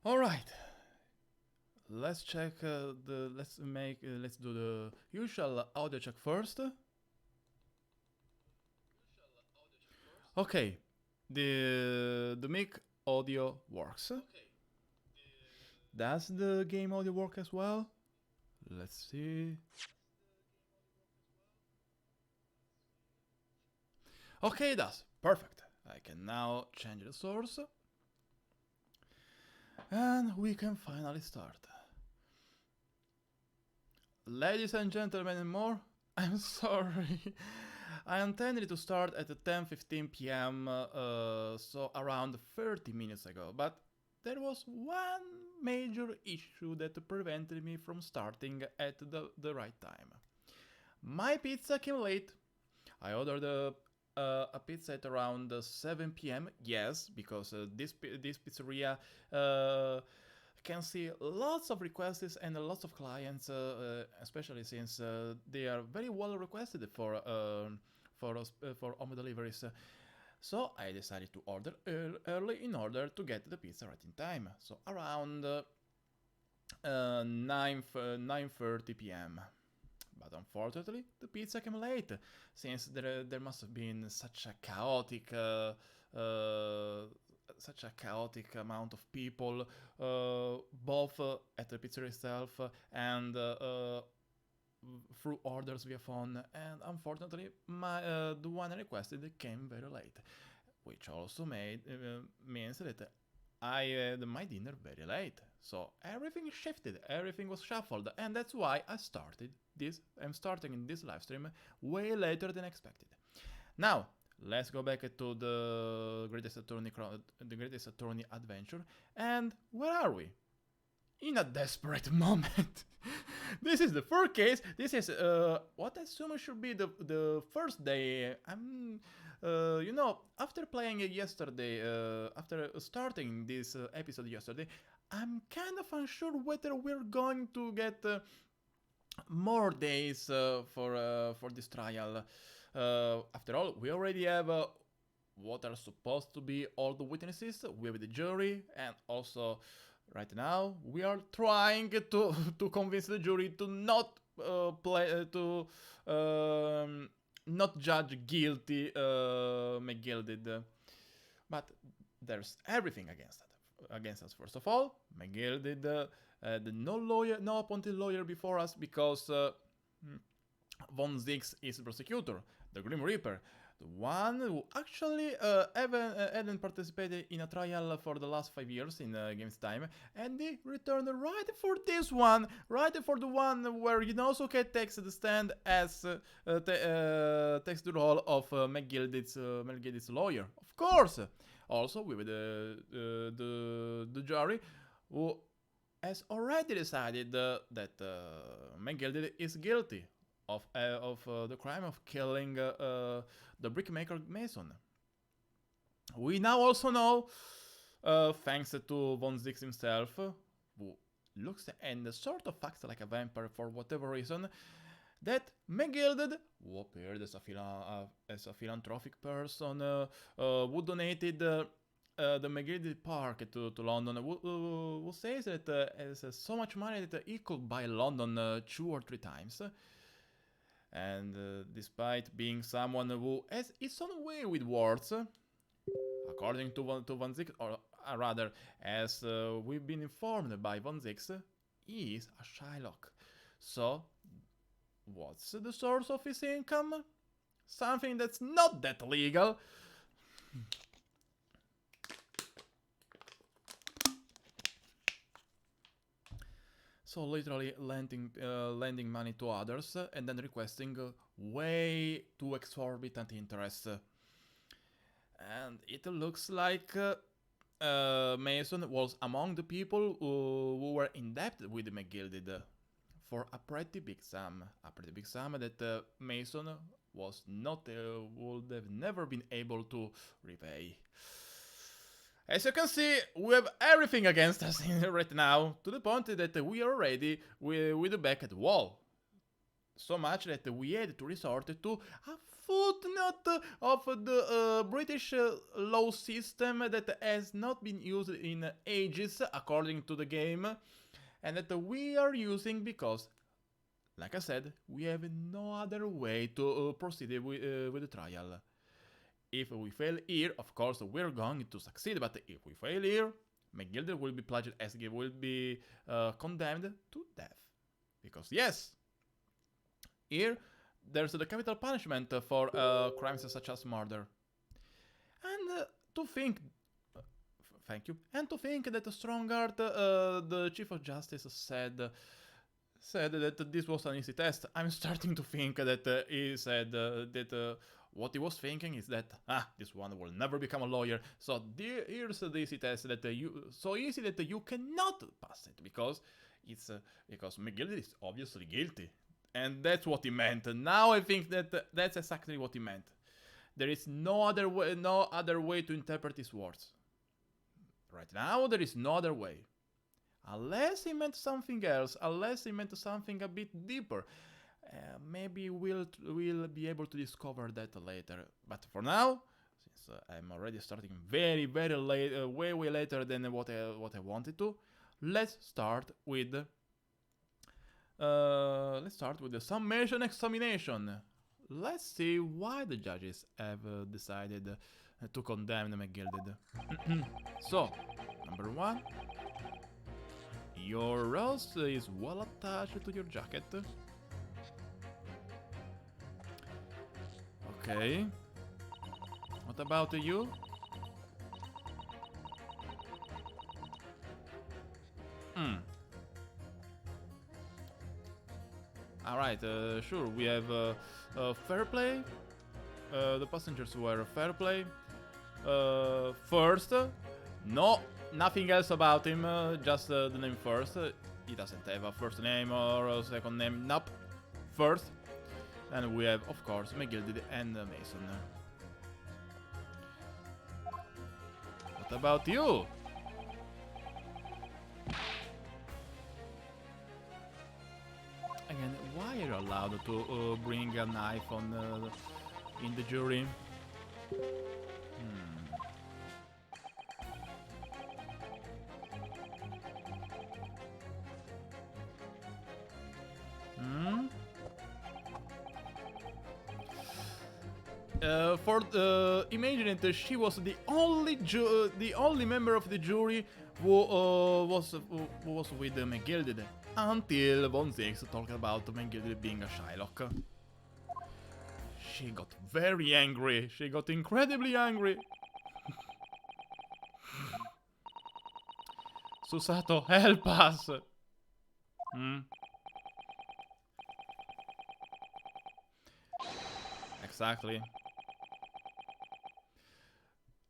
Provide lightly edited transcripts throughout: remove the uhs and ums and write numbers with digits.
All right. Let's check let's do the usual audio check first. Okay. The mic audio works. Does the game audio work as well? Let's see. Okay, it does. Perfect. I can now change the source. And we can finally start. Ladies and gentlemen and more, I'm sorry. I intended to start at 10:15 p.m., so around 30 minutes ago, but there was one major issue that prevented me from starting at the right time. My pizza came late. I ordered a pizza at around 7 p.m. Yes, because this pizzeria can see lots of requests and lots of clients, especially since they are very well requested for home deliveries. So I decided to order early in order to get the pizza right in time. So around 9:30 p.m. But unfortunately, the pizza came late, since there must have been such a chaotic amount of people, both at the pizzeria itself and through orders via phone. And unfortunately, the one I requested came very late, which also means that I had my dinner very late. So everything shifted, everything was shuffled, and that's why I'm starting this live stream way later than expected. Now, let's go back to the greatest attorney adventure. And where are we? In a desperate moment. This is the first case. This is what I assume should be the first day. After playing it yesterday, after starting this episode yesterday, I'm kind of unsure whether we're going to get more days for this trial. After all, we already have what are supposed to be all the witnesses with the jury, and also right now we are trying to to convince the jury to not not judge guilty McGill. But there's everything against us. First of all, McGill did the no appointed lawyer before us, because Von Zix is the prosecutor, the Grim Reaper, the one who actually hadn't participated in a trial for the last 5 years in Games Time, and he returned right for this one, right for the one where Inosuke takes the stand as takes the role of McGilld's lawyer, of course. Also with the jury, who has already decided that McGill is guilty of the crime of killing the brickmaker Mason. We now also know, thanks to Von Zix himself, who looks and sort of acts like a vampire for whatever reason, that McGilded, who appeared as a philanthropic person, who donated the McGilded Park to London, who says that has so much money that he could buy London 2 or 3 times. And despite being someone who has its own way with words, according to Van Zix, or rather, as we've been informed by Van Zix, he is a Shylock. So, what's the source of his income? Something that's not that legal. So literally lending money to others and then requesting way too exorbitant interest. And it looks like Mason was among the people who were in debt with McGilded for a pretty big sum. A pretty big sum that Mason would have never been able to repay. As you can see, we have everything against us right now, to the point that we are ready with the back at the wall. So much that we had to resort to a footnote of the British law system that has not been used in ages, according to the game, and that we are using because, like I said, we have no other way to proceed with the trial. If we fail here, of course, we're going to succeed, but if we fail here, McGilded will be pledged as he will be condemned to death. Because yes, here there's the capital punishment for crimes such as murder. And to think, thank you, and to think that Strongheart, the Chief of Justice, said that this was an easy test. I'm starting to think that he said that what he was thinking is that this one will never become a lawyer. So here's the easy test that so easy that you cannot pass it because it's because McGill is obviously guilty, and that's what he meant. Now I think that that's exactly what he meant. There is no other way to interpret his words. Right now, there is no other way. Unless he meant something else, unless he meant something a bit deeper. Maybe we'll be able to discover that later. But for now, since I'm already starting very late, way later than what I wanted to, let's start with the summation examination. Let's see why the judges have decided to condemn McGilded. So, number 1. Your rose is well attached to your jacket. Okay. What about you? Alright, sure, we have fair play. The passengers were fair play. First, no, nothing else about him, just the name first. He doesn't have a first name or a second name, nope. First. And we have, of course, McGilded and Mason. What about you? Again, why are you allowed to bring a knife on in the jury? Imagine that she was the only member of the jury who was with McGilded until Von Zix talked about McGilded being a Shylock. She got very angry. She got incredibly angry. Susato, help us! Exactly.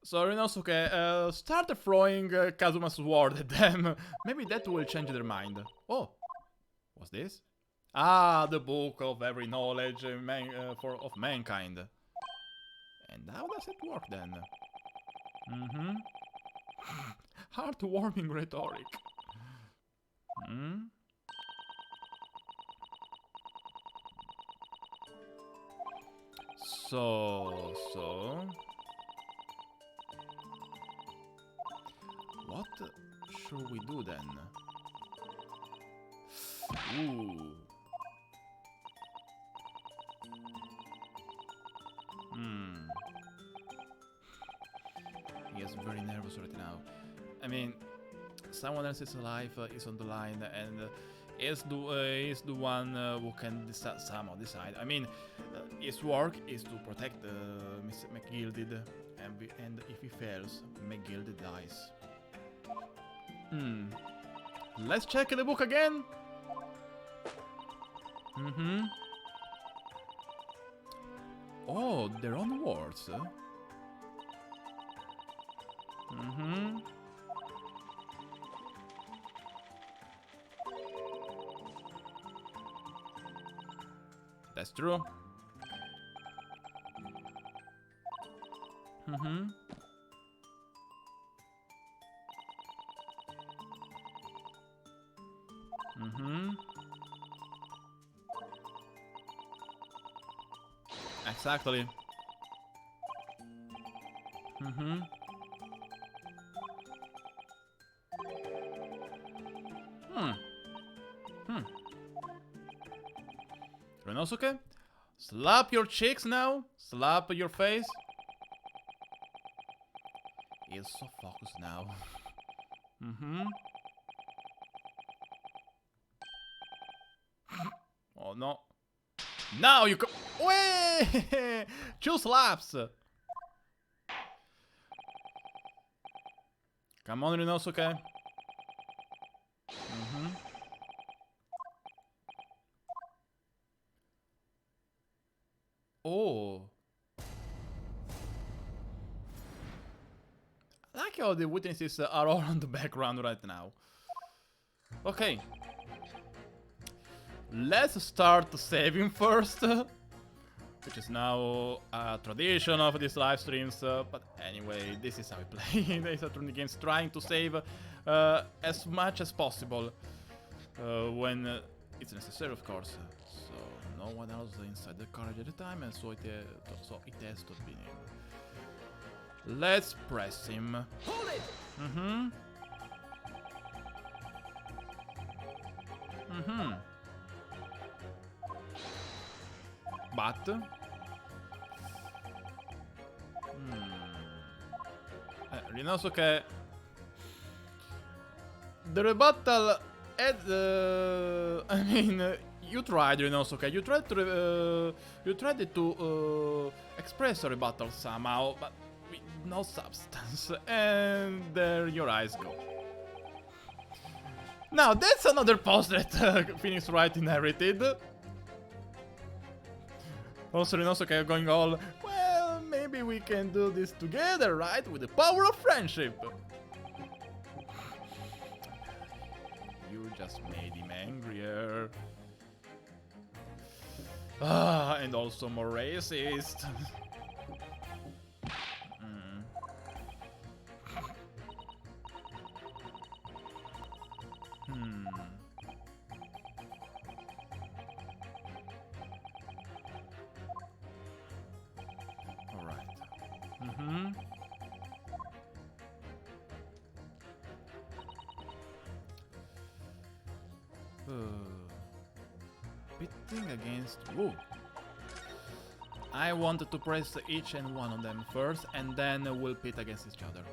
So Rinosuke, start throwing Kazuma's sword at them. Maybe that will change their mind. Oh, what's this? Ah, the book of every knowledge of mankind. And how does it work then? Heartwarming rhetoric. So... What should we do then? Ooh. He is very nervous right now. I mean, someone else's life is on the line, and is the one who can somehow decide. I mean, his work is to protect Mr. McGilded, and if he fails, McGilded dies. Let's check the book again. Oh, their own words. That's true. Exactly. Renosuke? Slap your cheeks now? Slap your face? He's so focused now. Oh no. Now you Wait! 2 slaps! Come on, Renosuke. Oh. I like how the witnesses are all on the background right now. Okay. Let's start saving first. Which is now a tradition of these live streams. But anyway, this is how we play. These are the games trying to save as much as possible. When it's necessary, of course. So no one else inside the carriage at the time, and so it has to be named. Let's press him. Hold it! But Rinosuke, the rebuttal at I mean, you tried, Rinosuke. You tried to express a rebuttal somehow, but with no substance, and there your eyes go. Now that's another post that Phoenix Wright inherited. Also, Rinosuke going all, well, maybe we can do this together, right? With the power of friendship. You just made him angrier. Ah, and also more racist. Pitting against... Whoa. I wanted to press each and one of them first, and then we'll pit against each other.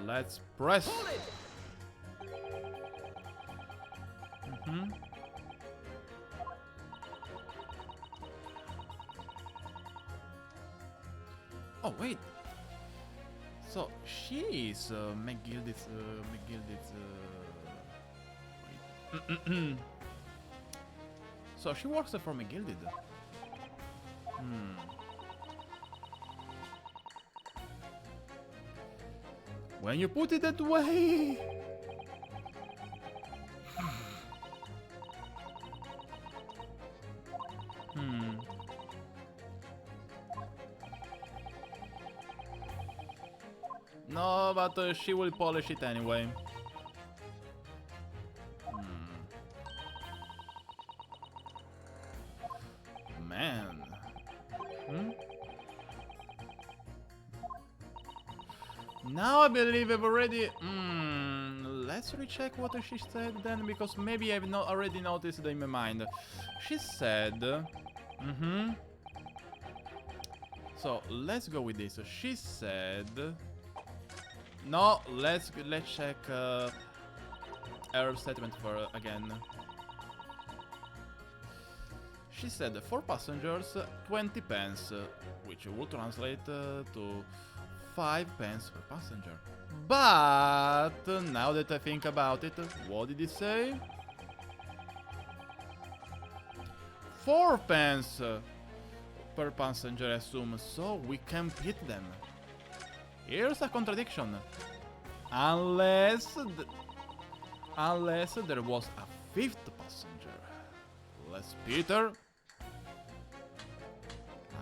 Let's press. Oh wait. So she is McGilded's. Wait. So she works for McGilded. When you put it that way. No, but she will polish it anyway. Man. Now I believe I've already... let's recheck what she said then, because maybe I've not already noticed it in my mind. She said... So, let's go with this. She said... No, let's check her statement for again. She said 4 passengers, 20 pence, which will translate to 5 pence per passenger. But now that I think about it, what did he say? 4 pence per passenger, I assume, so we can pit them. Here's a contradiction. Unless there was a 5th passenger. Let's Peter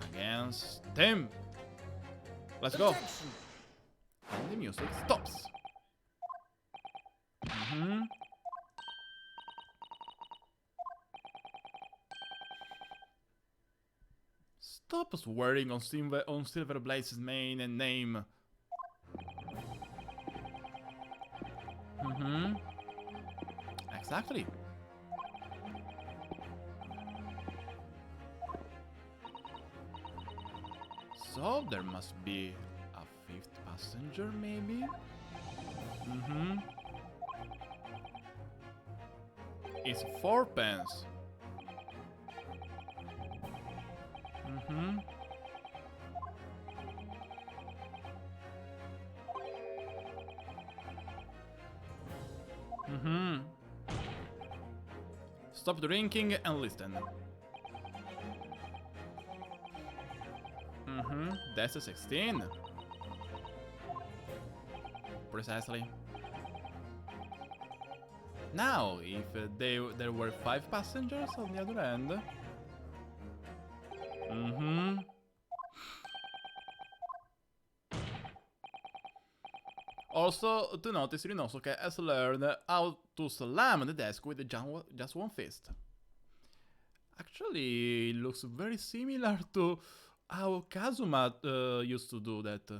against him. Let's go. And the music stops. stop swearing on Silver Blaze's main and name. Exactly. So there must be a fifth passenger, maybe? It's 4 pence. Stop drinking and listen. That's a 16. Precisely. Now, if there were 5 passengers on the other end. Also, to notice Rinosuke has learned how to slam the desk with just one fist. Actually, it looks very similar to how Kazuma used to do that.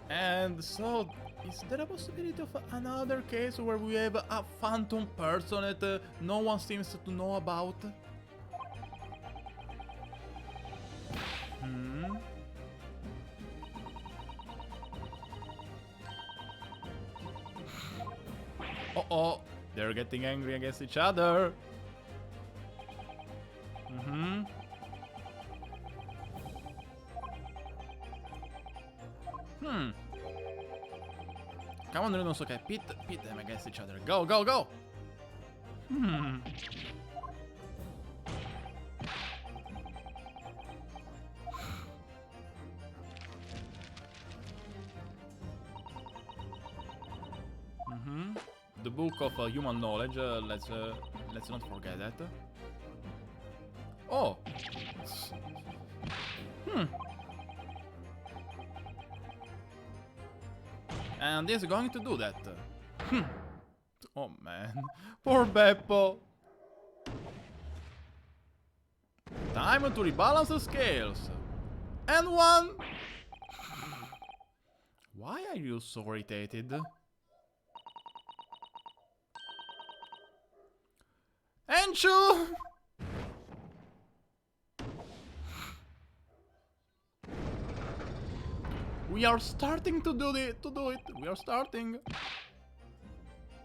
And so, is there a possibility of another case where we have a phantom person that no one seems to know about? Uh-oh, they're getting angry against each other. Come on, Rinosuke, pit them against each other. Go, go, go! The book of human knowledge, let's not forget that. Oh! And he's going to do that. Oh man, poor Beppo. Time to rebalance the scales. And 1. Why are you so irritated? And 2. We are starting to do it. We are starting.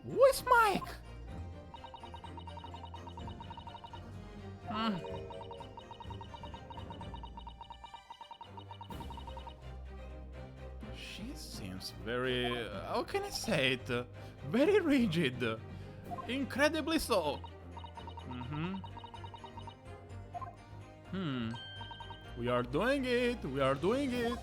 Who is Mike? She seems very, how can I say it? Very rigid. Incredibly so. We are doing it. We are doing it.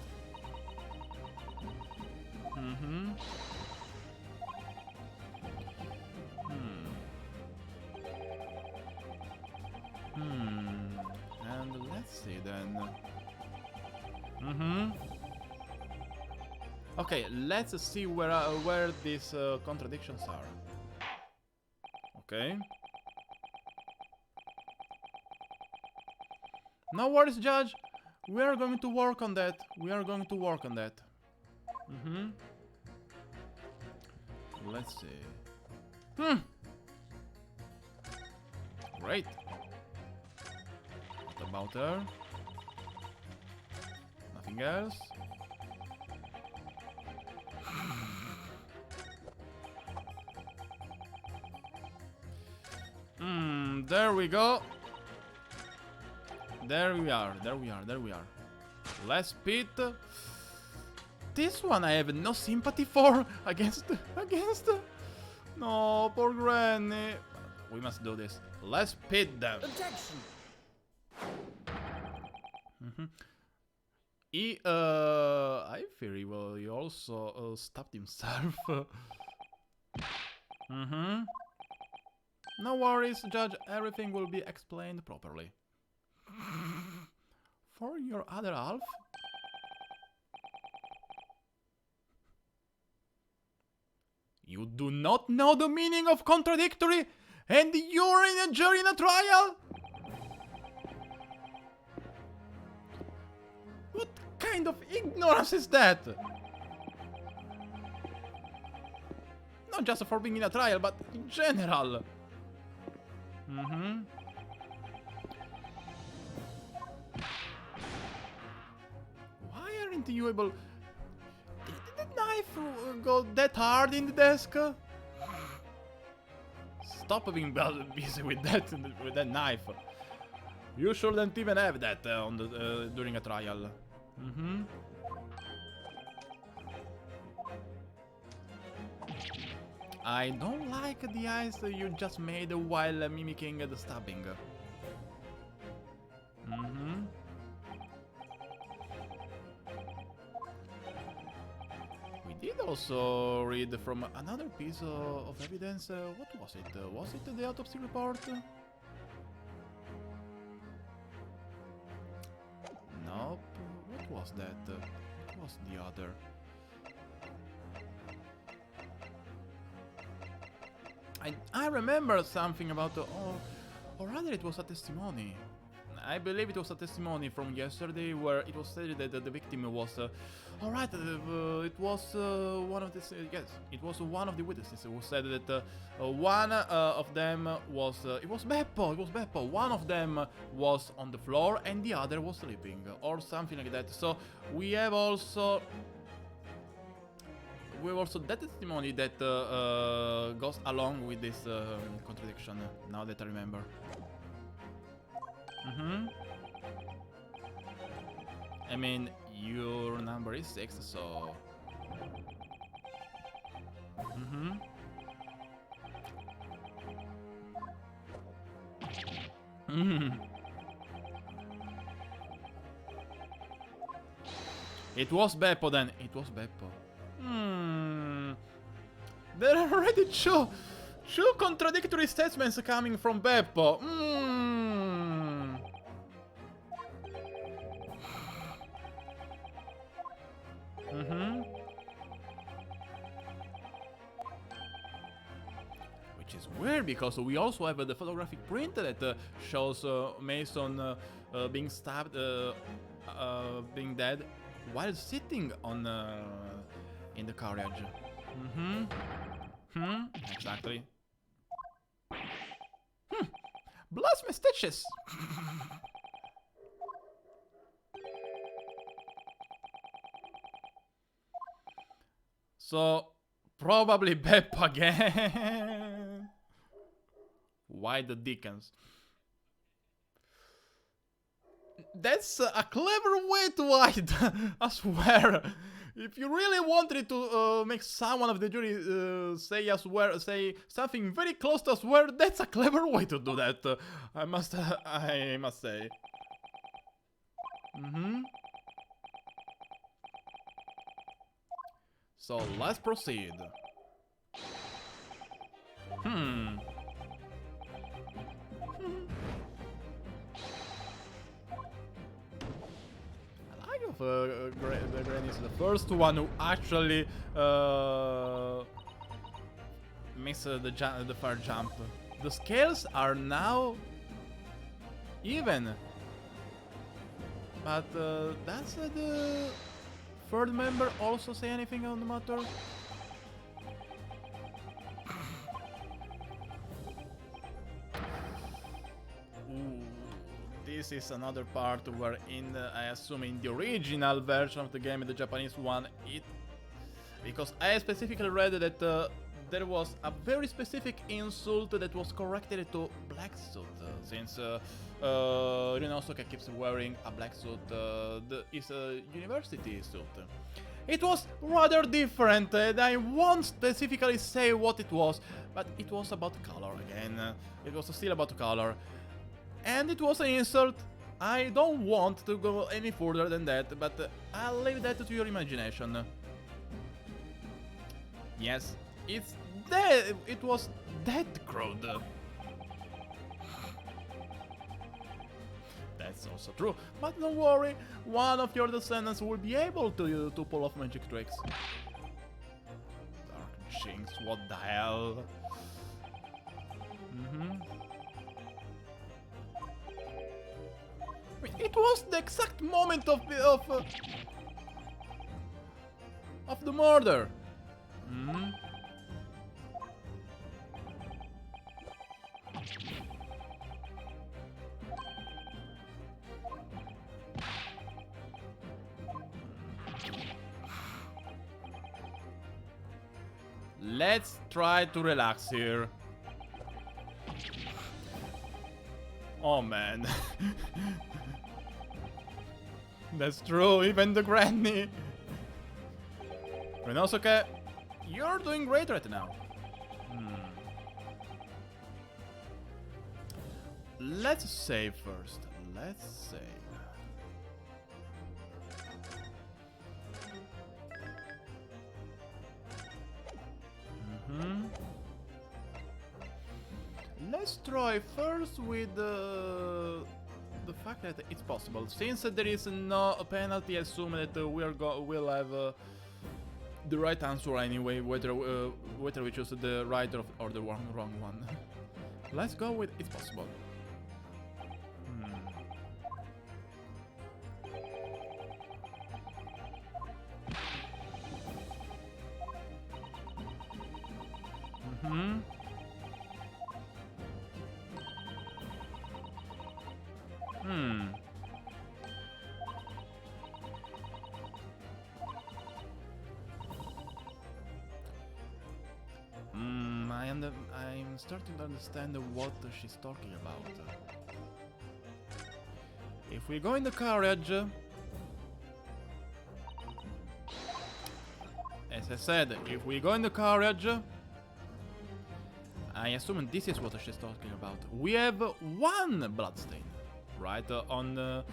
And let's see then. Okay, let's see where these contradictions are. Okay. No worries, Judge. We are going to work on that. We are going to work on that. Let's see. Great. What about her? Nothing else? There we go. There we are. Last pit. This one I have no sympathy for against. No, poor Granny. We must do this. Let's pit them. Objection. I fear he also stopped himself. No worries, Judge. Everything will be explained properly. For your other half? You do not know the meaning of contradictory, and you're in a jury in a trial? What kind of ignorance is that? Not just for being in a trial, but in general. Why aren't you able... Did the knife go that hard in the desk? Stop being busy with that knife. You shouldn't even have that during a trial. I don't like the eyes you just made while mimicking the stabbing. We did also read from another piece of evidence. What was it? Was it the autopsy report? Nope. What was that? What was the other? I remember something about or rather it was a testimony. I believe it was a testimony from yesterday where it was said that the victim was... Alright, it was one of the... yes, it was one of the witnesses who said that one of them was... it was Beppo. One of them was on the floor and the other was sleeping, or something like that. So we have also... that testimony that goes along with this contradiction, now that I remember. I mean, your number is 6, so... It was Beppo then, it was Beppo. There are already two contradictory statements coming from Beppo. Which is weird because we also have the photographic print that shows Mason being stabbed, being dead while sitting on in the carriage. Exactly. Bless my stitches. So probably Beppo again. Why the Dickens? That's a clever way to hide. I swear. If you really wanted to make someone of the jury say I swear, say something very close to I swear, that's a clever way to do that. I must say. So let's proceed. The Granny is the first one who actually makes the far jump. The scales are now even, but does the third member also say anything on the matter? This is another part where I assume in the original version of the game, the Japanese one, because I specifically read that there was a very specific insult that was corrected to black suit, since Rinosuke keeps wearing a black suit, it's a university suit. It was rather different, and I won't specifically say what it was, but it was about color again. It was still about color. And it was an insult. I don't want to go any further than that, but I'll leave that to your imagination. Yes, it was that crude. That's also true, but don't worry, one of your descendants will be able to pull off magic tricks. Dark Jinx What the hell? It was the exact moment of the murder. Let's try to relax here. Oh man. That's true, even the granny. Renosuke, you're doing great right now. Let's save first. Let's save. Let's try first with the fact that it's possible. Since there is no penalty, I assume that we'll have the right answer anyway, whether we choose the right or the wrong one. Let's go with it's possible. I'm starting to understand what she's talking about. If we go in the carriage, as I said, if we go in the carriage, I assume this is what she's talking about. We have one bloodstain, right, on the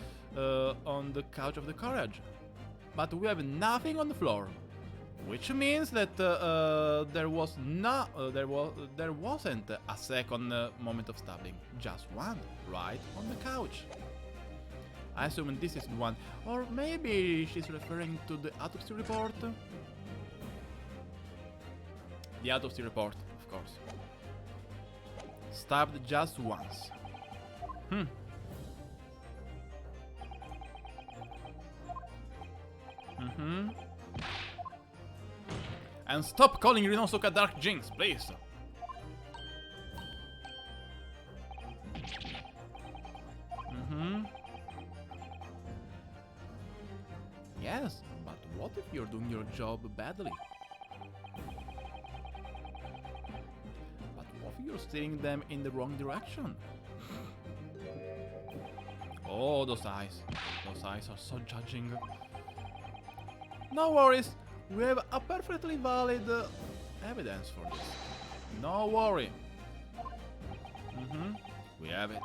couch of the carriage, but we have nothing on the floor. Which means that there wasn't a second moment of stabbing, just one, right on the couch. I assume this is the one, or maybe she's referring to the autopsy report. The autopsy report, of course. Stabbed just once. And stop calling Rinosuke Dark Jinx, please. Yes, but what if you're doing your job badly? But what if you're steering them in the wrong direction? Oh, those eyes. Those eyes are so judging. No worries. We have a perfectly valid evidence for this. No worry. We have it.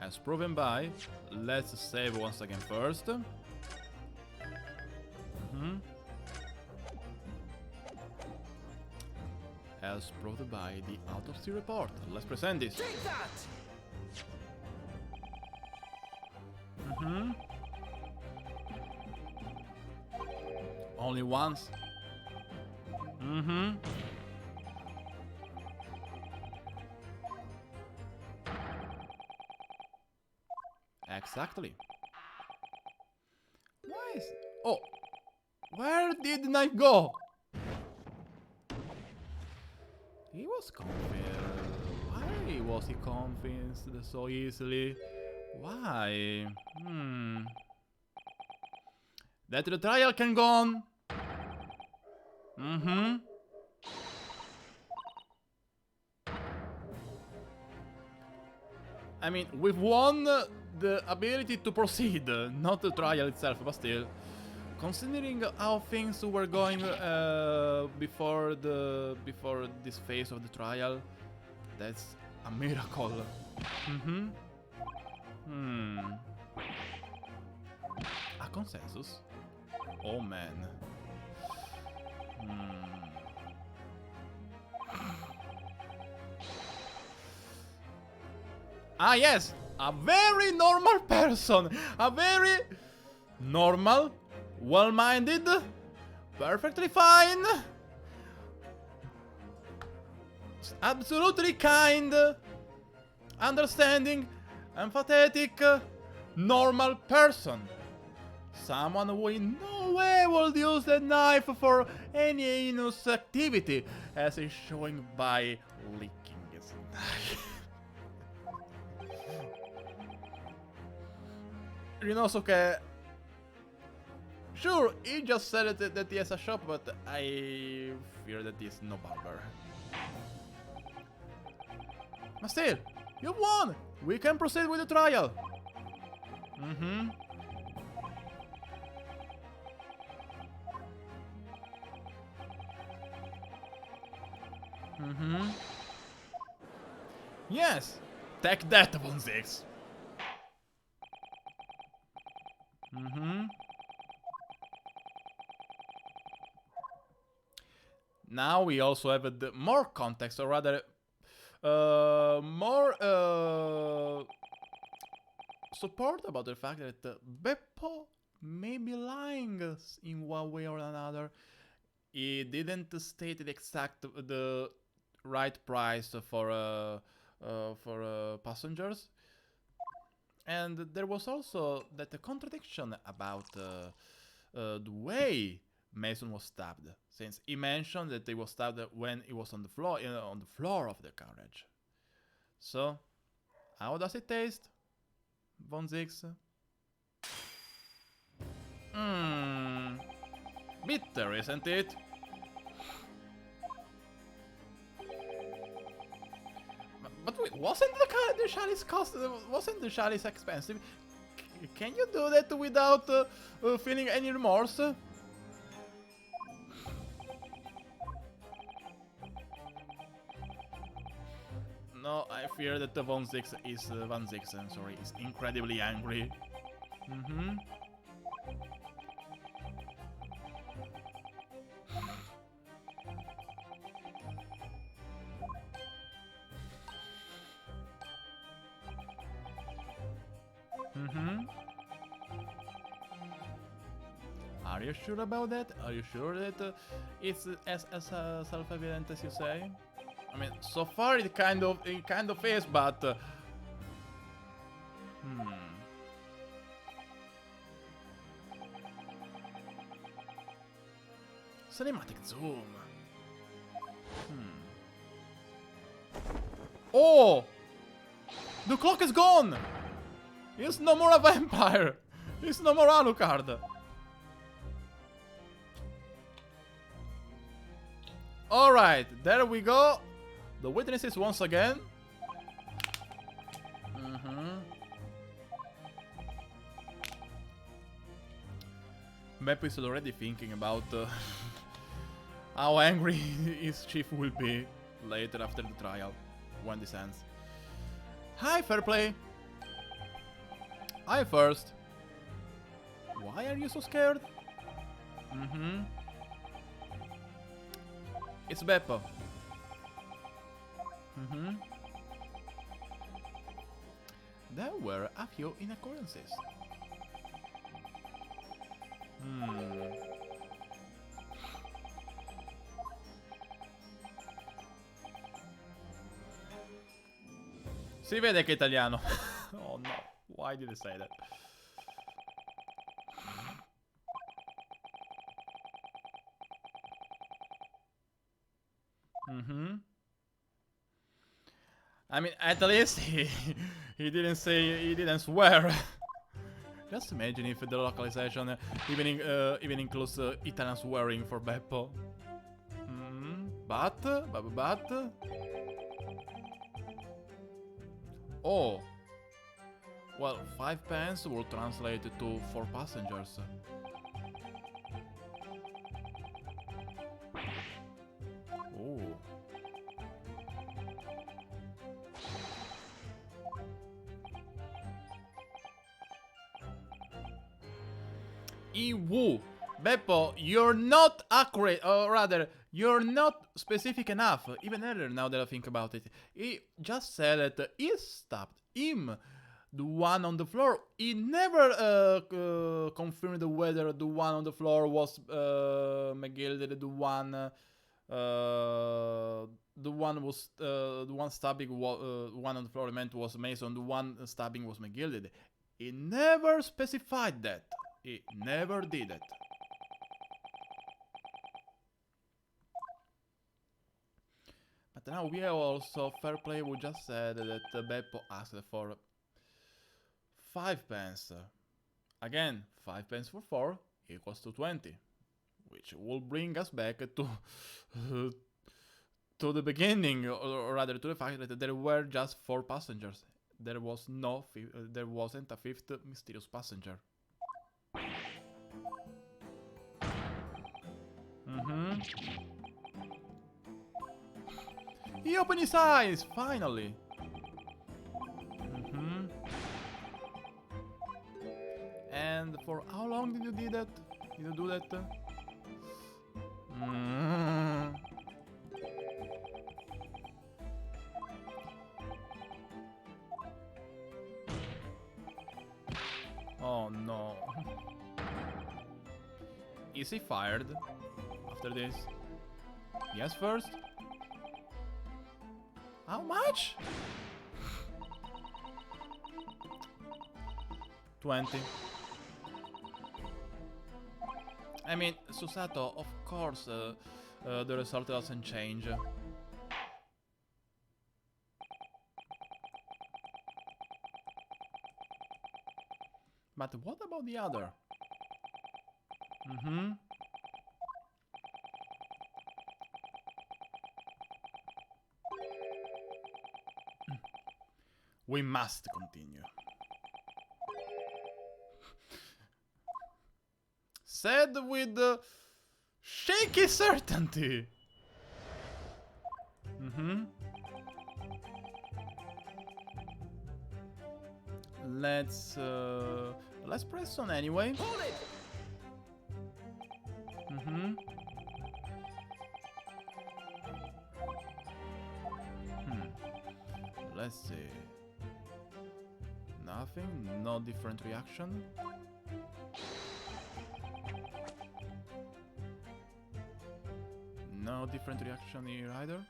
As proven by, let's save once again first. As proved by the autopsy report. Let's present this. Take that! Only once. Exactly. Why is... Oh! Where did the knife go? He was convinced. Why was he convinced so easily? Why? That the trial can go on. I mean, we've won the ability to proceed, not the trial itself, but still. Considering how things were going before this phase of the trial, that's a miracle. A consensus? Oh man. Ah, yes, a very normal person. A very normal, well-minded, perfectly fine, absolutely kind, understanding, empathetic, normal person. Someone who in no way will use the knife for any heinous activity, as is showing by licking his knife. Rinosuke, sure, he just said that he has a shop, but I fear that he's no barber. But still, you won! We can proceed with the trial. Mm-hmm. Mm-hmm. Yes! Take that, 1-6. Mm-hmm. Now we also have more context, or rather, more support about the fact that Beppo may be lying in one way or another. He didn't state the exact, the right price for passengers, and there was also that contradiction about the way Mason was stabbed, since he mentioned that he was stabbed when he was on the floor of the carriage. So, how does it taste, Von Zix? Mmm, bitter, isn't it? But wait, wasn't the chalice wasn't the chalice expensive? Can you do that without feeling any remorse? No, I fear that the Von Zix is I'm sorry, is incredibly angry. Mm-hmm. Mm-hmm. Are you sure about that? Are you sure that it's as self-evident as you say? I mean, so far it kind of is, but cinematic zoom. Oh, the clock is gone. He's no more a vampire. He's no more Alucard. Alright, there we go. The witnesses once again. Beppo is already thinking about how angry his chief will be later after the trial, when this ends. Hi, fair play. I first. Why are you so scared? It's Beppo. There were a few inaccuracies. Si vede che è italiano. Oh no, why did I say that? I mean, at least he didn't swear. Just imagine if the localization even includes Italian swearing for Beppo. But oh, well, 5 pence will translate to 4 passengers. Oh. Iwu. Beppo, you're not accurate, or rather, you're not specific enough, even earlier now that I think about it. He just said that he stabbed him, the one on the floor. He never confirmed whether the one on the floor was McGilded, the one stabbing one on the floor meant was Mason, the one stabbing was McGilded. He never specified that. He never did it. But now we have also fair play. We just said that Beppo asked for 5 pence. Again, 5 pence for 4 equals to 20, which will bring us back to to the beginning, or rather to the fact that there were just 4 passengers. There wasn't a 5th mysterious passenger. He opened his eyes, finally. And for how long did you do that? Oh no. Is he fired after this? Yes, first? How much? 20. I mean, Susato, of course, the result doesn't change. But what about the other? We must continue. Said with shaky certainty. Let's press on anyway. Hold it! Let's see. Nothing, no different reaction. No different reaction here either.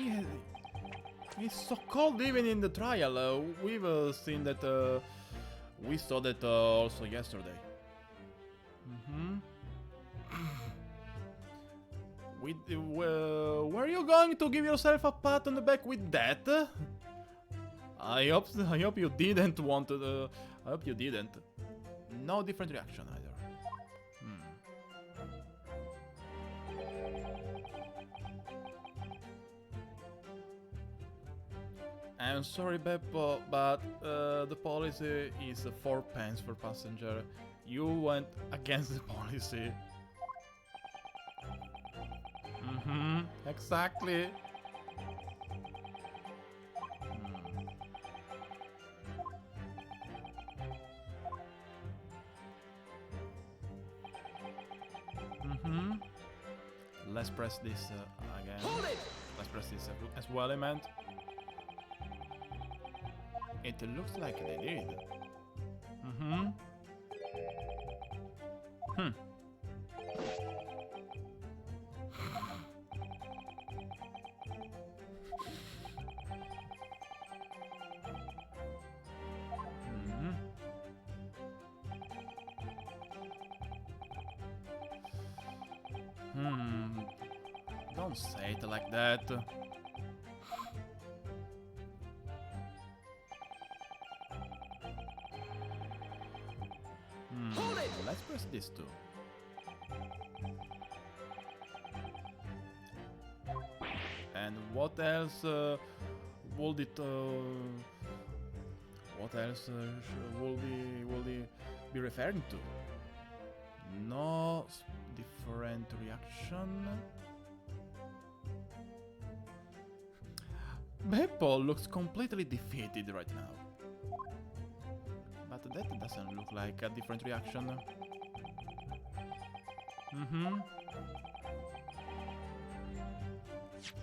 Yeah, it's so cold even in the trial. We've seen that. We saw that also yesterday. Were you going to give yourself a pat on the back with that? I hope you didn't want to. I hope you didn't. No different reaction either. I'm sorry, Beppo, but the policy is 4 pence per passenger. You went against the policy. Exactly. Let's press this again. Hold it! Let's press this as well, I meant. It looks like they did. Don't say it like that. Let's press this too. And what else would it? What else will be referring to? No different reaction. Beppo looks completely defeated right now. But that doesn't look like a different reaction.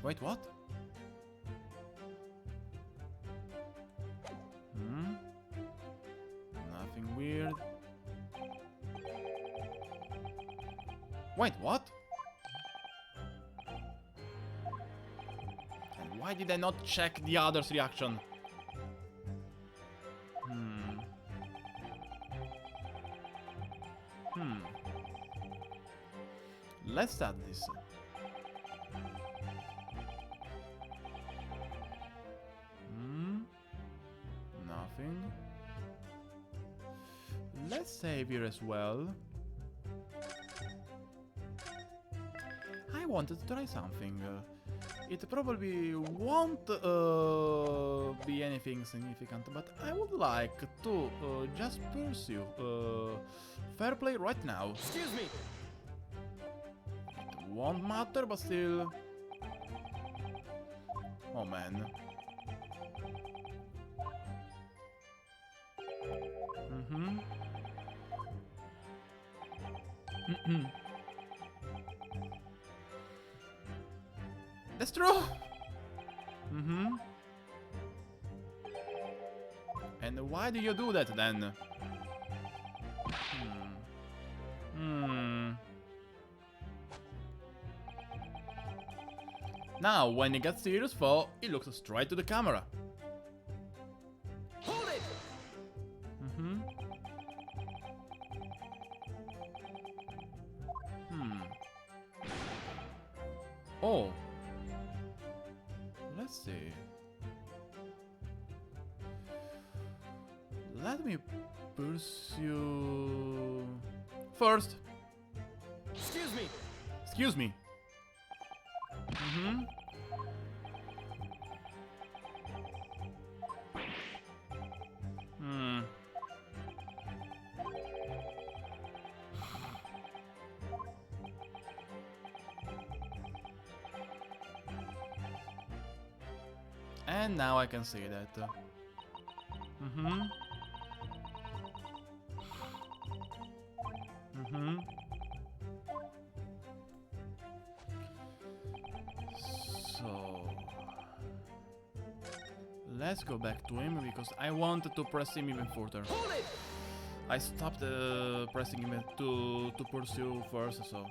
Wait, what? Nothing weird. Wait, what? And why did I not check the other's reaction? Let's add this. Nothing. Let's save here as well. I wanted to try something. It probably won't be anything significant, but I would like to just pursue fair play right now. Excuse me. It won't matter, but still. Oh man. That's true. And why do you do that then? Now, when he gets serious though, he looks straight to the camera. Hold it. Oh. Let's see. Let me pursue... First. Excuse me. Excuse me. And now I can see that. So let's go back to him because I wanted to press him even further. Hold it. I stopped pressing him to pursue first, so.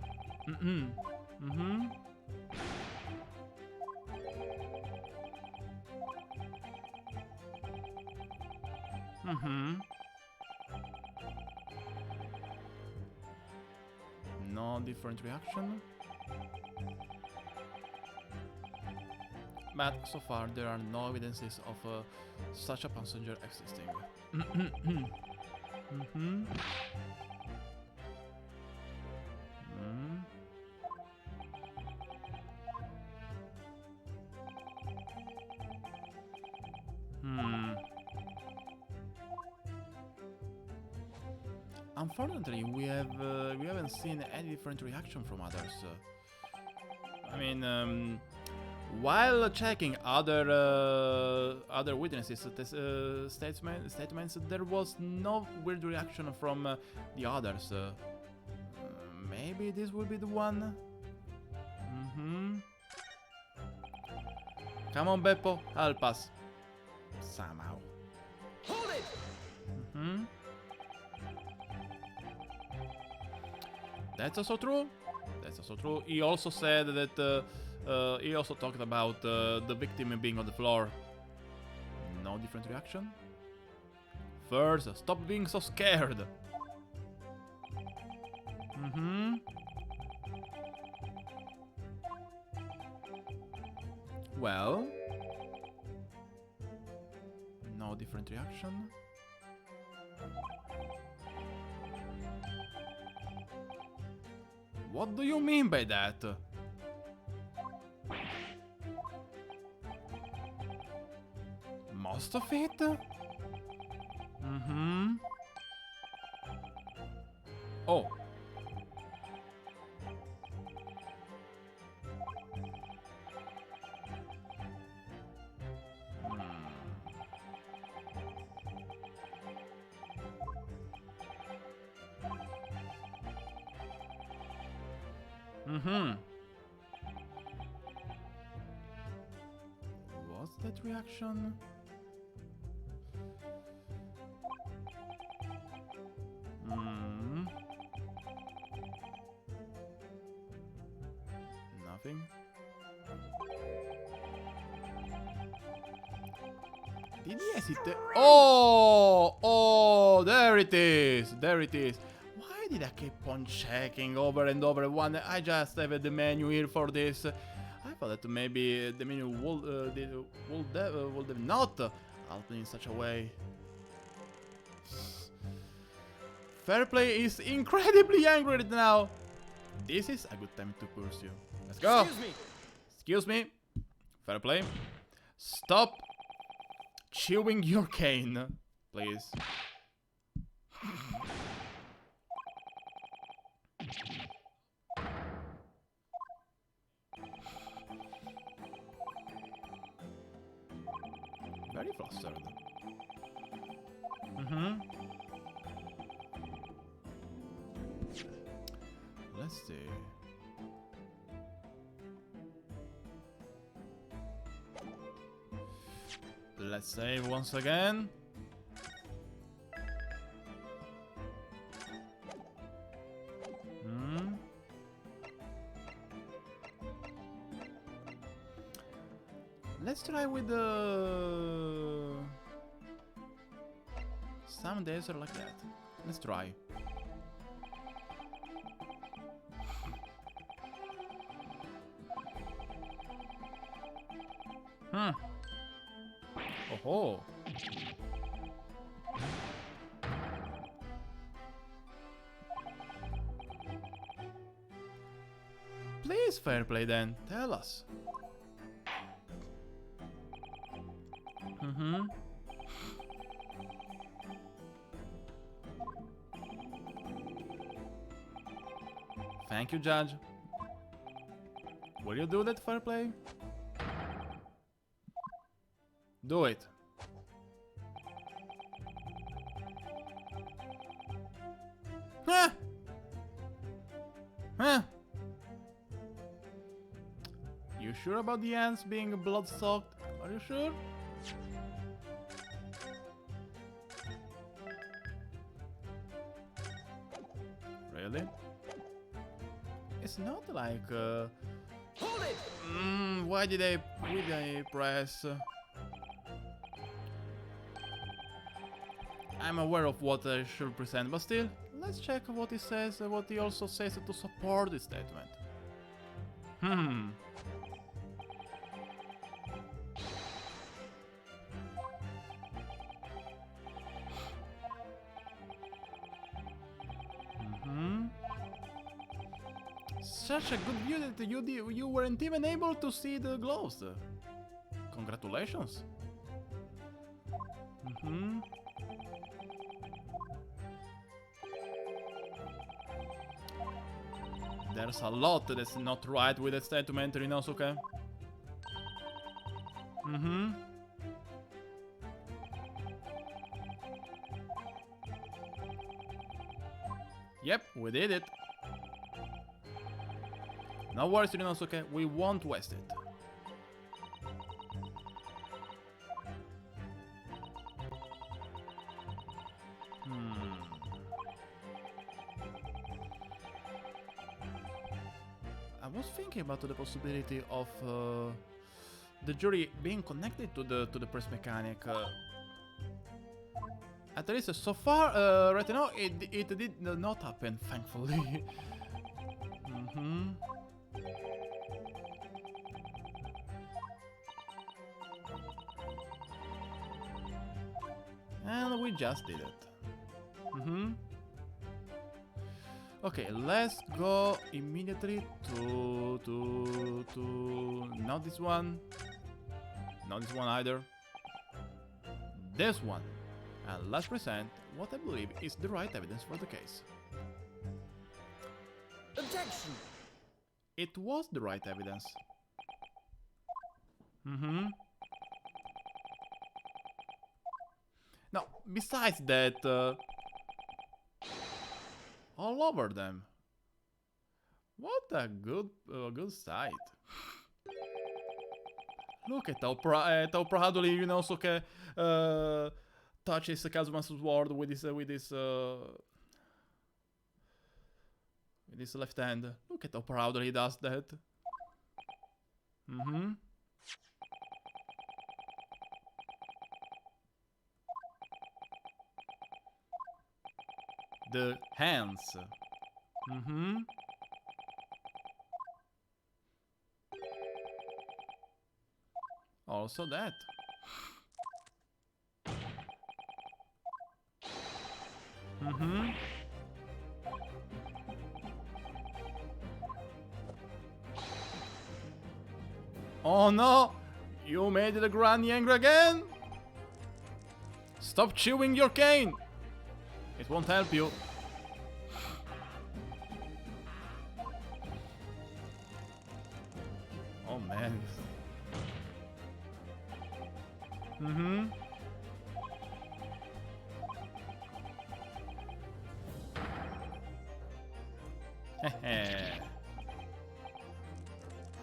No different reaction. But so far there are no evidences of such a passenger existing. Unfortunately, we haven't seen any different reaction from others. I mean, while checking other witnesses' statements, there was no weird reaction from the others. Maybe this will be the one. Come on, Beppo, help us somehow. Hold it. That's also true. That's also true. He also said that he also talked about the victim being on the floor. No different reaction. First, stop being so scared. Well, no different reaction. What do you mean by that? Most of it? Oh. Mm-hmm. What's that reaction? Hmm. Nothing. Did he hesitate? Oh! Oh! There it is! There it is! Why did I keep on checking over and over? I just have the menu here for this. I thought that maybe the menu would have not helped me in such a way. Fair play is incredibly angry right now. This is a good time to pursue. Let's go! Excuse me. Excuse me. Fair play. Stop chewing your cane, please. Very flustered. Mm-hmm. Let's see. Let's save once again. Let's try with the some days are like that. Let's try. Oh. Please, fair play then. Tell us. Mm-hmm. Thank you, Judge. Will you do that, fair play? Do it. Huh? Huh? You sure about the ants being blood-soaked? Are you sure? Really? It's not like Hold it! why did I press? I'm aware of what I should present, but still, let's check what he says, what he also says to support this statement. Such a good view that you weren't even able to see the gloves. Congratulations. There's a lot that's not right with the statement, Rinosuke. Yep, we did it. No worries, Rinosuke, we won't waste it. I was thinking about the possibility of the jury being connected to the press mechanic. At least so far, right now, it did not happen, thankfully. And we just did it. Okay, let's go immediately to not this one. Not this one either. This one. And let's present what I believe is the right evidence for the case. Objection! It was the right evidence. Now, besides that, all over them. What a good sight. Look at how proudly, you know, Soke touches Kazuma's sword with his left hand. Look at how proudly he does that. Mm-hmm. The hands. Mm-hmm. Also that. Mm-hmm. Oh no! You made the granny angry again? Stop chewing your cane! It won't help you. Oh man. Mm-hmm.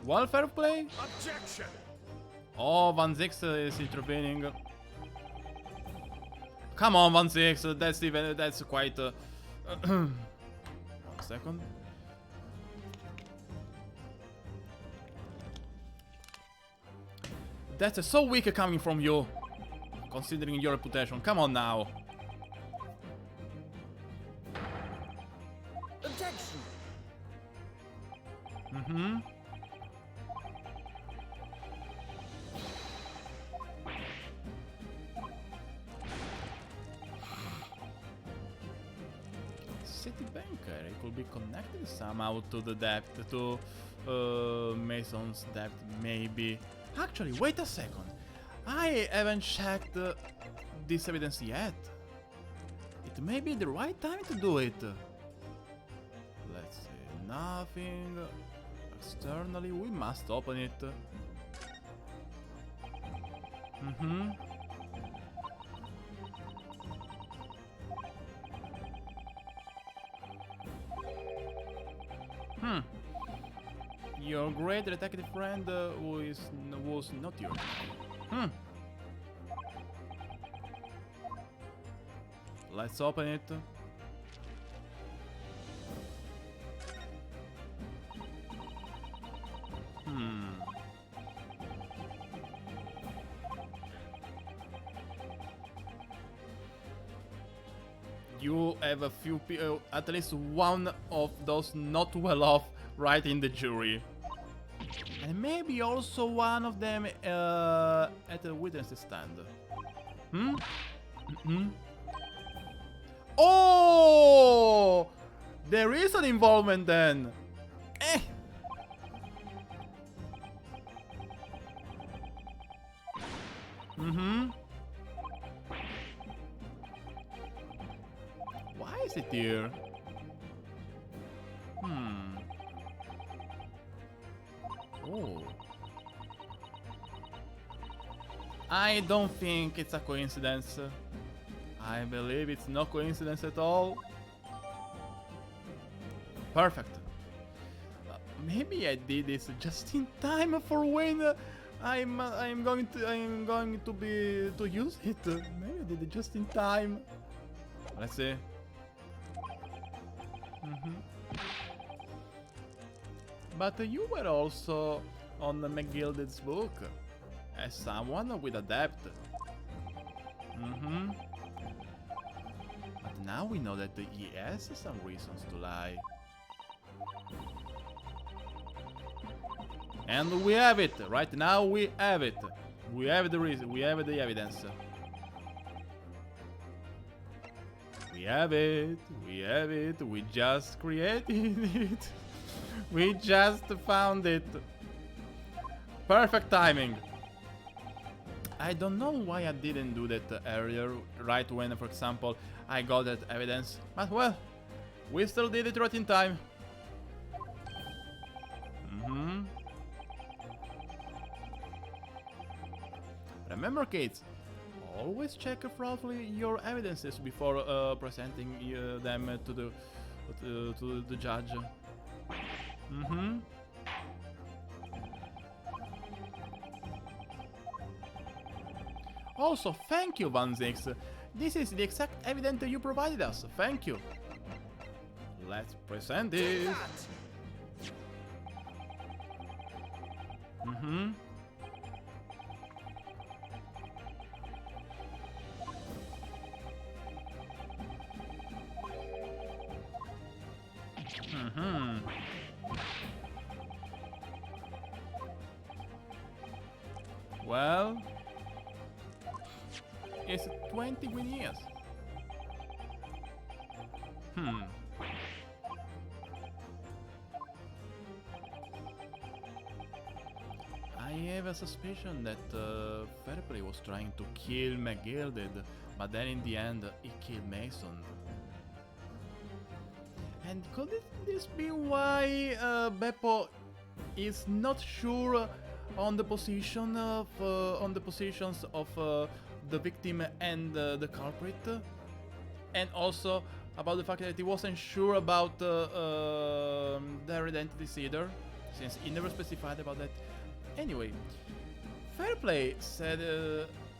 Welfare play? Objection! Oh, Van Zix is intervening. Come on, Van Zix, that's quite. 1 second. That's so weak coming from you, considering your reputation. Come on now. Objection! Mm-hmm. Citibanker, it could be connected somehow to the debt, to Mason's debt, maybe. Actually, wait a second. I haven't checked this evidence yet. It may be the right time to do it. Let's see, nothing. Externally, we must open it. Mm-hmm. Your great detective friend was not your. Let's open it. You have a few people, at least one of those not well off right in the jury. And maybe also one of them at the witness stand. Oh! There is an involvement then. Eh. Why is it here? Oh. I don't think it's a coincidence. I believe it's no coincidence at all. Perfect. Maybe I did this just in time for when I'm going to use it. Maybe I did it just in time. Let's see. But you were also on McGilded's book as someone with a debt. But now we know that he has some reasons to lie. And we have it. Right now we have it. We have the reason. We have the evidence. We have it. We have it. We just created it. We just found it. Perfect timing. I don't know why I didn't do that earlier, right when, for example, I got that evidence. But well, we still did it right in time. Remember, kids, always check thoroughly your evidences before presenting them to the judge. Also, thank you, Van Zix. This is the exact evidence you provided us. Thank you. Let's present Take it. that! Mm-hmm. Mm-hmm. Well, it's 20 green years. Hmm. I have a suspicion that Fairplay was trying to kill McGilded, but then in the end he killed Mason. And could this be why Beppo is not sure on the position of on the positions of the victim and the culprit, and also about the fact that he wasn't sure about their identities either, since he never specified about that. Anyway, Fairplay said,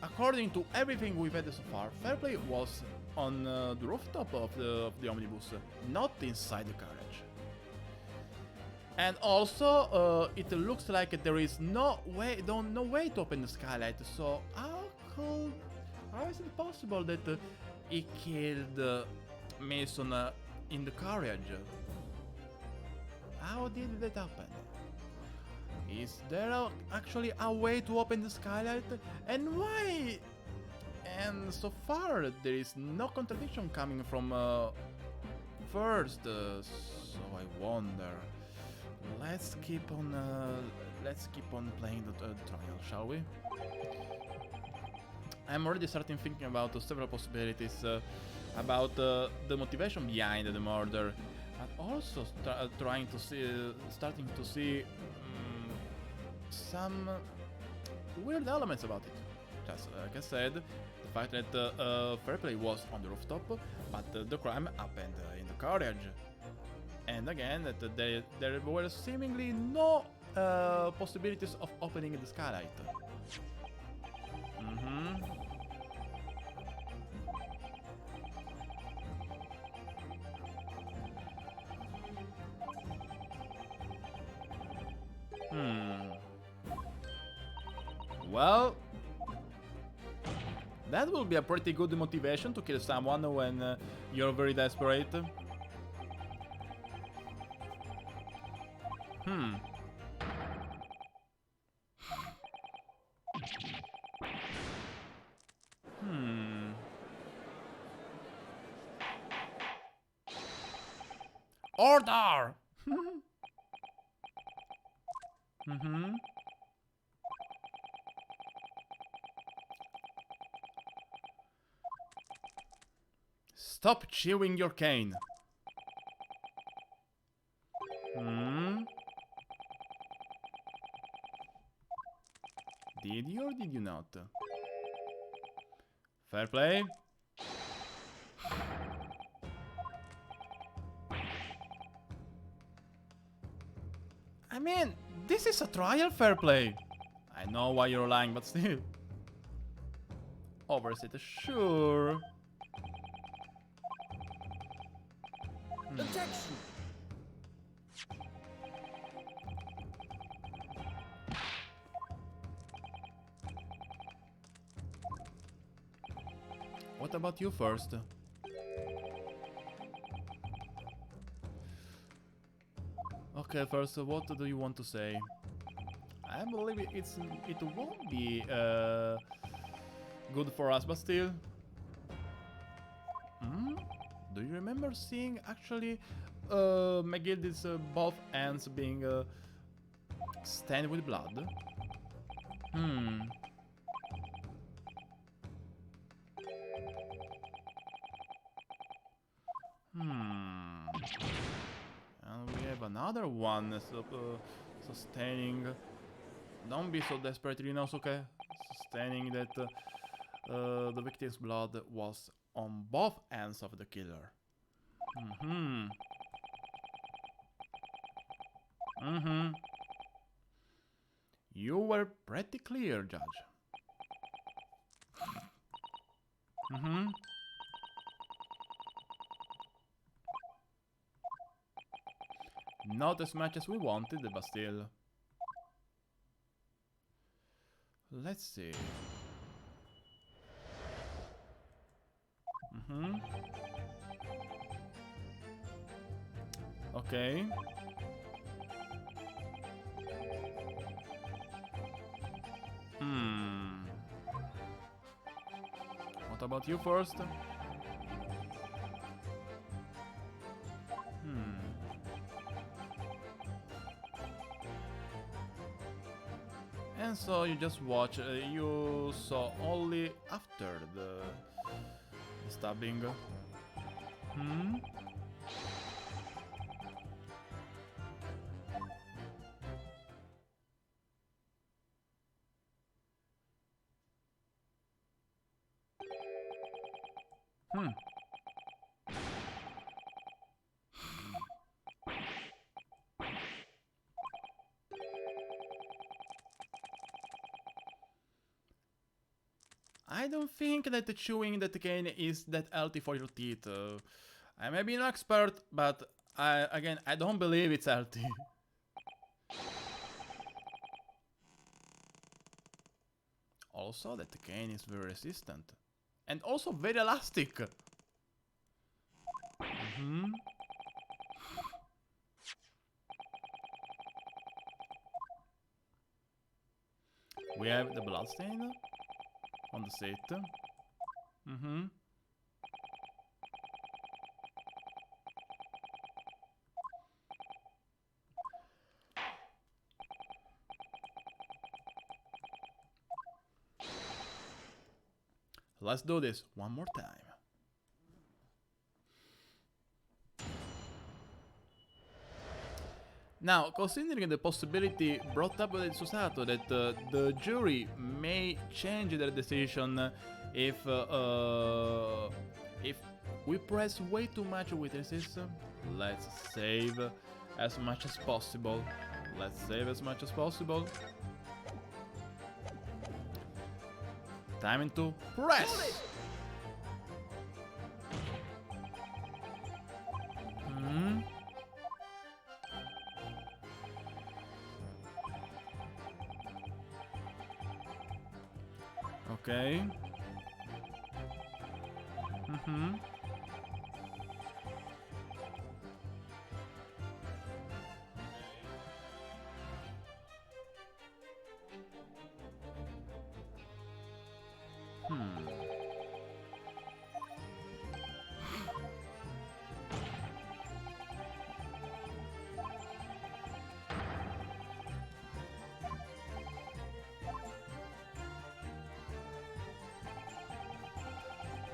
according to everything we've had so far, Fairplay was on the rooftop of the omnibus, not inside the carriage. And also, it looks like there is no way to open the skylight. So how is it possible that he killed Mason in the carriage? How did that happen? Is there actually a way to open the skylight? And why? And so far, there is no contradiction coming from first. So I wonder. Let's keep on playing the trial, shall we? I'm already starting thinking about several possibilities about the motivation behind the murder, but also starting to see some weird elements about it. Just like I said, the fact that Fairplay was on the rooftop, but the crime happened in the carriage. And again, that there were seemingly no possibilities of opening the skylight. Mm-hmm. Well, that will be a pretty good motivation to kill someone when you're very desperate. Order! Mm-hmm. Stop chewing your cane. Hmm? Did you or did you not? Fair play? I mean, this is a trial, Fair play. I know why you're lying, but still. Overset, sure. Objection! What about you first? Okay, first, what do you want to say? I believe it won't be good for us, but still. Do you remember seeing actually McGildy's both ends being stained with blood? And we have another one sustaining. Don't be so desperate, Rinosuke. Sustaining that the victim's blood was on both ends of the killer. You were pretty clear, Judge. Mm-hmm. Not as much as we wanted, but still. Let's see. Mm-hmm. Okay. Hmm. What about you first? Hmm. And so you just watch, you saw only after the stabbing. Hmm? Hmm. I don't think that chewing that cane is that healthy for your teeth. I may be an expert, but again, I don't believe it's healthy. Also, that cane is very resistant. And also very elastic. Hmm. We have the bloodstain on the seat. Mm-hmm. Let's do this one more time. Now, considering the possibility brought up by the Susato that the jury may change their decision if we press way too much witnesses, let's save as much as possible. Let's save as much as possible. Time to press! Hmm? Okay. Mm-hmm. Hmm.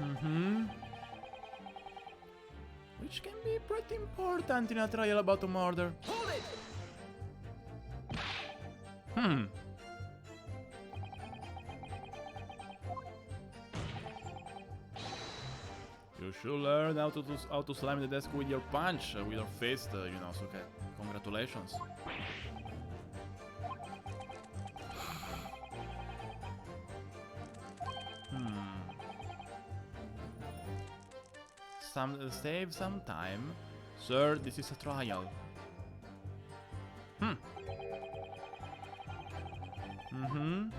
Mm-hmm. Which can be pretty important in a trial about a murder. Hold it! Hmm. You should learn how to slam the desk with your punch, with your fist, you know, so okay. Congratulations. Hmm. Save some time. Sir, this is a trial. Hmm. Mm-hmm.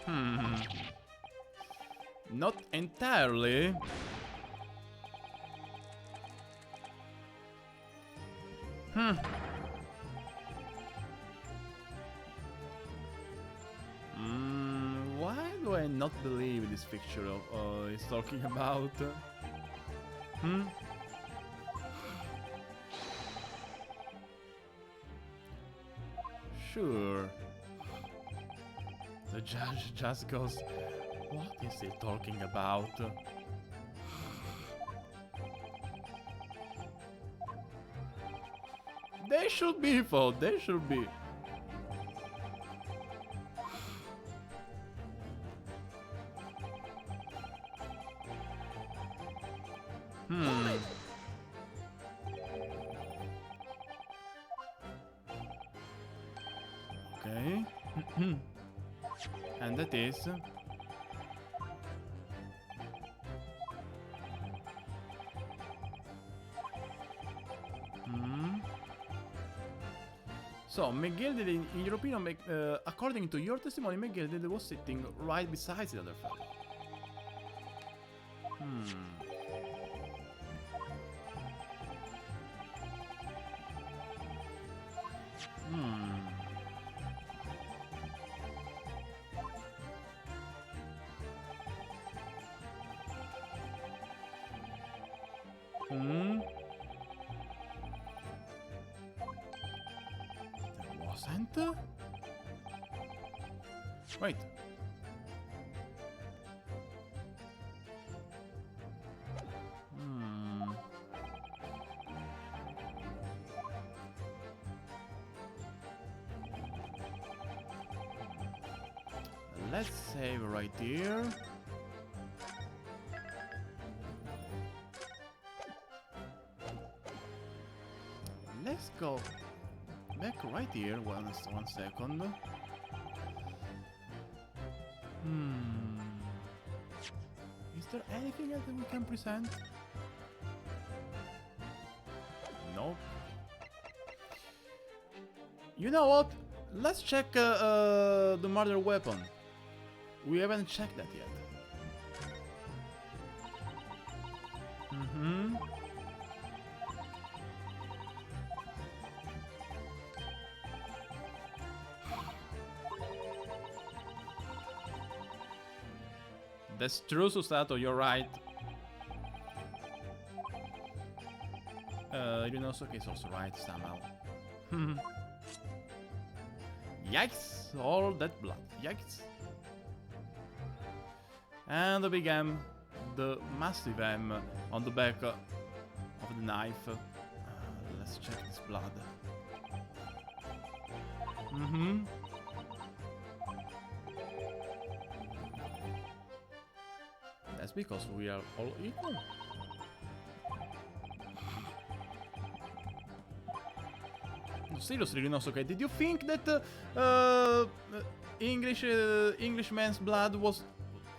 Hmm. Not entirely. Hmm. Why do I not believe this picture of is talking about? Hmm. Sure. The judge just goes, what is he talking about? They should be, folks, they should be. Hold it! And that is... So, McGilded, in your opinion, according to your testimony, McGilded was sitting right beside the other fellow. There wasn't? Wait. Let's save right here. Let's go back right here. One second. Is there anything else that we can present? Nope. You know what? Let's check the murder weapon. We haven't checked that yet. That's true, Susato, you're right. Rinosuke is also right somehow. Yikes! All that blood. Yikes! And the big M, the massive M on the back of the knife. Let's check this blood. That's because we are all equal. Seriously, Rinosuke, did you think that Englishman's blood was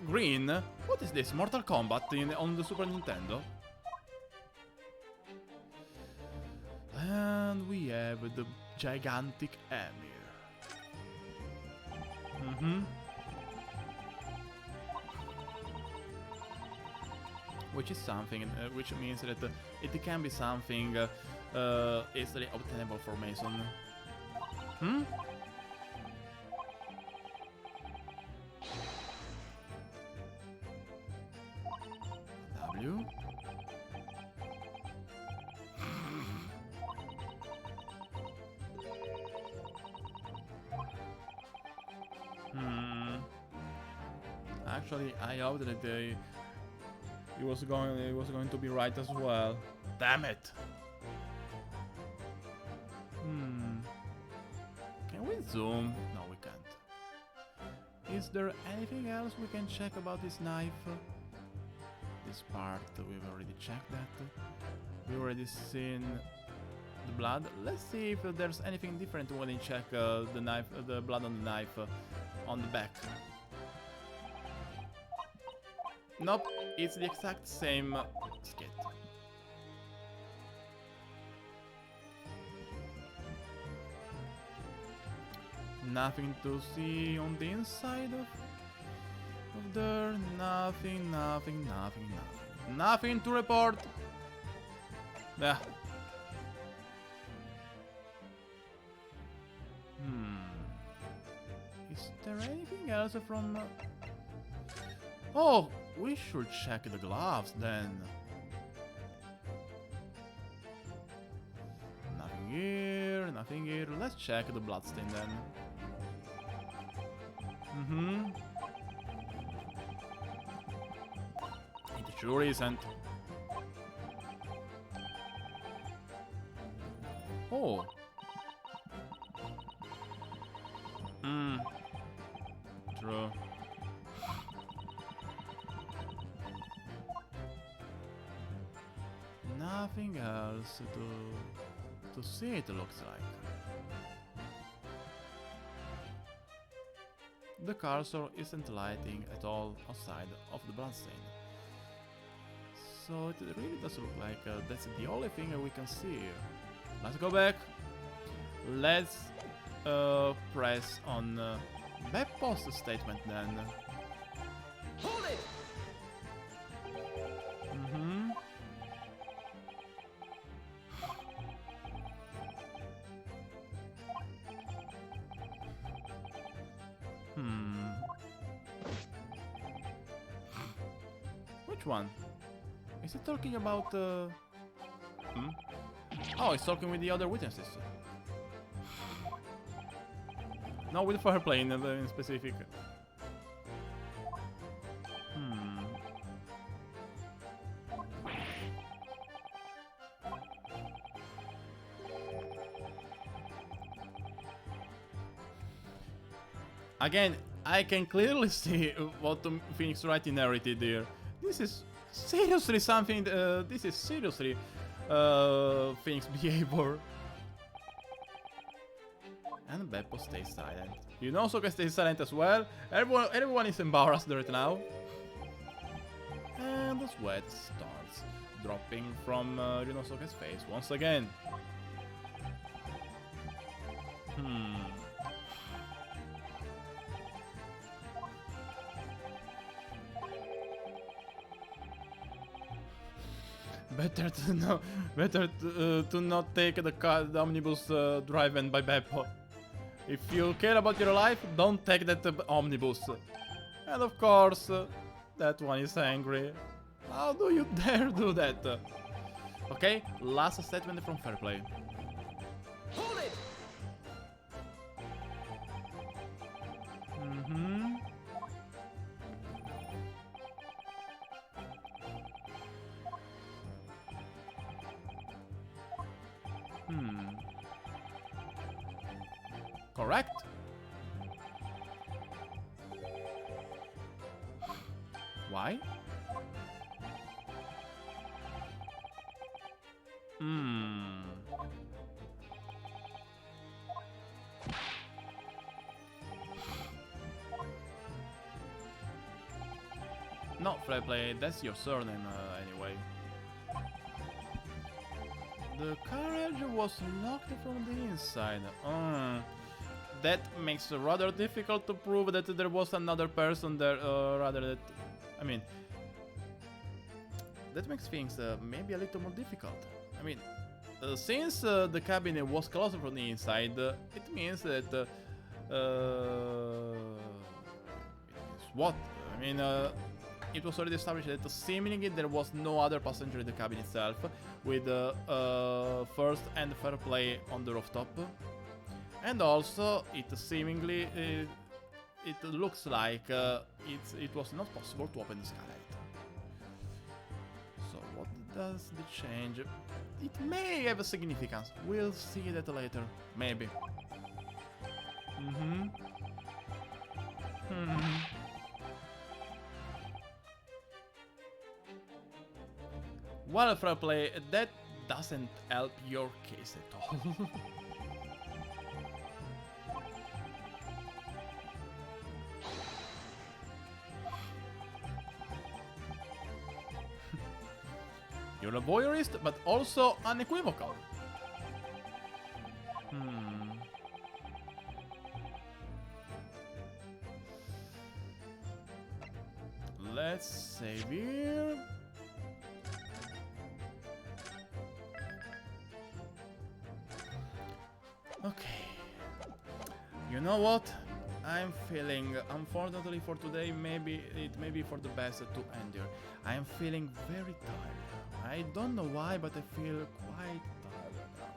green? What is this? Mortal Kombat on the Super Nintendo? And we have the gigantic Emir. Which is something, which means that it can be something easily obtainable for Mason. W. Actually, I hope that it was going to be right as well. Damn it! Can we zoom? No, we can't. Is there anything else we can check about this knife? This part, we've already checked that. We've already seen the blood. Let's see if there's anything different when we check the knife, the blood on the knife on the back. Nope, it's the exact same skit. Nothing to see on the inside of there. Nothing. Nothing to report. Yeah. Is there anything else from... Oh, we should check the gloves then. Nothing here. Let's check the bloodstain then. It sure isn't. Oh. True. Nothing else to see, it looks like. The cursor isn't lighting at all outside of the bloodstain. So it really does look like that's the only thing we can see here. Let's go back. Let's press on Beppo's statement then. Hold it! Mm-hmm. Which one? Is he talking about Oh, he's talking with the other witnesses. No, with fair play in specific. Again, I can clearly see what Phoenix Wright inherited here. This is seriously something. This is seriously Phoenix behavior. And Beppo stays silent. Yunosuke stays silent as well. Everyone is embarrassed right now. And the sweat starts dropping from Yunosuke's face once again. Better to not take the omnibus driven by Beppo. If you care about your life, don't take that omnibus. And of course, that one is angry. How do you dare do that? Okay, last statement from Fairplay. Hold it! Correct? Why? Not fair play, that's your surname anyway. The carriage was locked from the inside. That makes it rather difficult to prove that there was another person there, rather that... I mean... That makes things maybe a little more difficult. I mean, since the cabinet was closed from the inside, it means that... it means what? I mean, it was already established that seemingly there was no other passenger in the cabin itself, with First and Fair Play on the rooftop. And also, it seemingly, it looks like it was not possible to open the skylight. So what does the change? It may have a significance. We'll see that later. Maybe. Well, Fair Play, that doesn't help your case at all. You're a voyeurist, but also unequivocal. Let's save here. Okay. You know what? I'm feeling, unfortunately for today, maybe it may be for the best to end here. I am feeling very tired. I don't know why, but I feel quite tired now.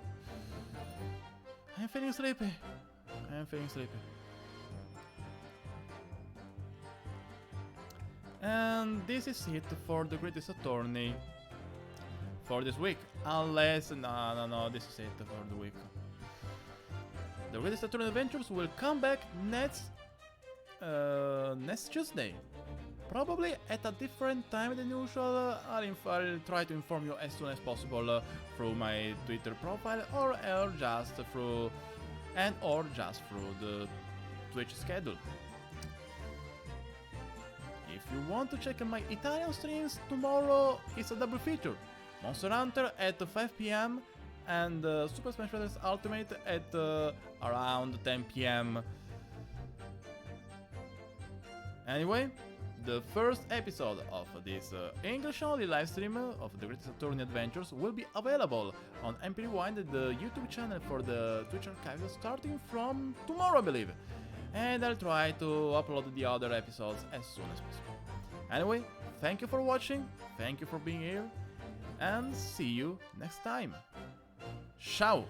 I'm feeling sleepy. And this is it for the Greatest Attorney for this week. Unless, no, this is it for the week. The Greatest Attorney Adventures will come back next Tuesday. Probably at a different time than usual. I'll try to inform you as soon as possible through my Twitter profile or just through the Twitch schedule. if you want to check my Italian streams, tomorrow it's a double feature. Monster Hunter at 5 p.m. and Super Smash Bros. Ultimate at around 10 p.m. Anyway, the first episode of this English-only livestream of the Greatest Attorney Adventures will be available on MP Rewind, the YouTube channel for the Twitch archive, starting from tomorrow, I believe. And I'll try to upload the other episodes as soon as possible. Anyway, thank you for watching, thank you for being here, and see you next time. Ciao!